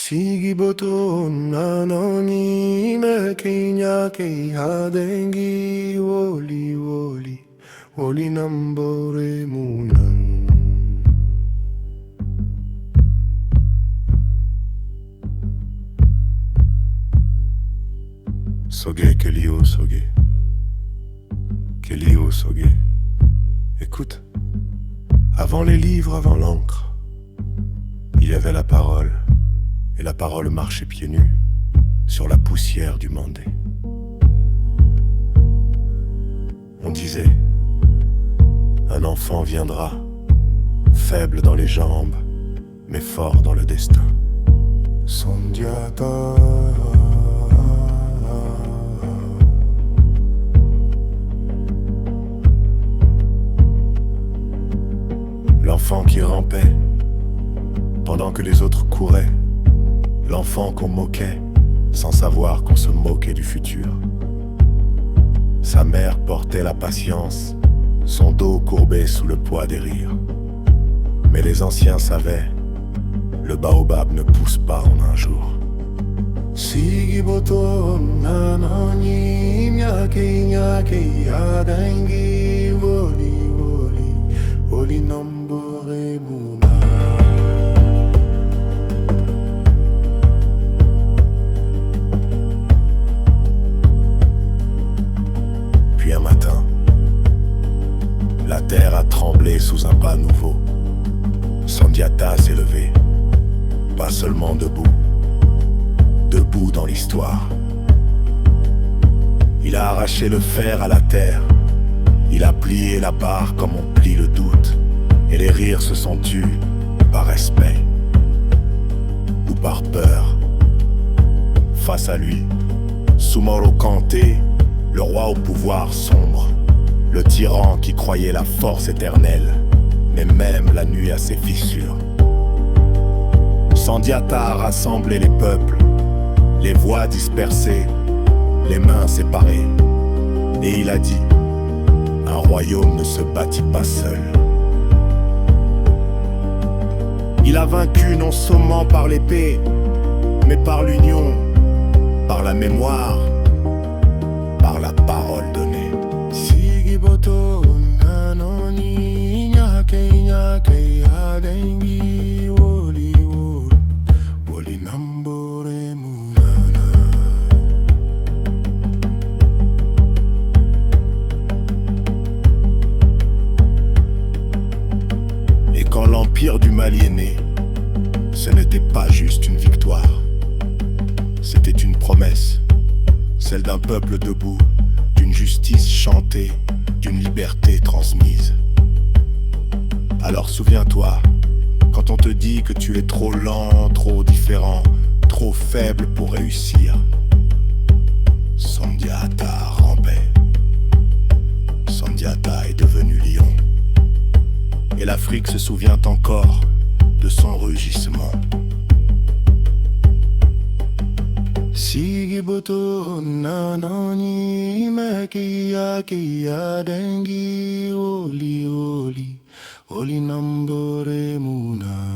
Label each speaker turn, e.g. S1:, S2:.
S1: Sigiboto nanoni me kenya ke hadengi woli woli woli nambore munan. Soge Kelio Soge Kelio Soge. Écoute, avant les livres, avant l'encre, il y avait la parole. Et la parole marchait pieds nus sur la poussière du Mandé. On disait, un enfant viendra, faible dans les jambes, mais fort dans le destin. Sondiata. L'enfant qui rampait pendant que les autres couraient. L'enfant qu'on moquait, sans savoir qu'on se moquait du futur. Sa mère portait la patience, son dos courbé sous le poids des rires. Mais les anciens savaient, le baobab ne pousse pas en un jour. Sigiboto nanani nyake nyake yadangi woli woli woli nambore muna. Un matin, la terre a tremblé sous un pas nouveau. Sandiata s'est levé, pas seulement debout, debout dans l'histoire. Il a arraché le fer à la terre, il a plié la barre comme on plie le doute, et les rires se sont tus par respect ou par peur. Face à lui, Soumoro Kanté, le roi au pouvoir sombre, le tyran qui croyait la force éternelle, mais même la nuit à ses fissures. Sandiata a rassemblé les peuples, les voix dispersées, les mains séparées, et il a dit, un royaume ne se bâtit pas seul. Il a vaincu non seulement par l'épée, mais par l'union, par la mémoire, par la parole donnée. Sigiboto nanoni nyake nyake hadengi woli woli woli nambore munana. Et quand l'empire du Mali est né, ce n'était pas juste une victoire, c'était une promesse. Celle d'un peuple debout, d'une justice chantée, d'une liberté transmise. Alors souviens-toi, quand on te dit que tu es trop lent, trop différent, trop faible pour réussir, Sandiata rampait. Sandiata est devenu lion. Et l'Afrique se souvient encore de son rugissement. Sigiboto nanani me kia dengi oli oli oli nambore muna.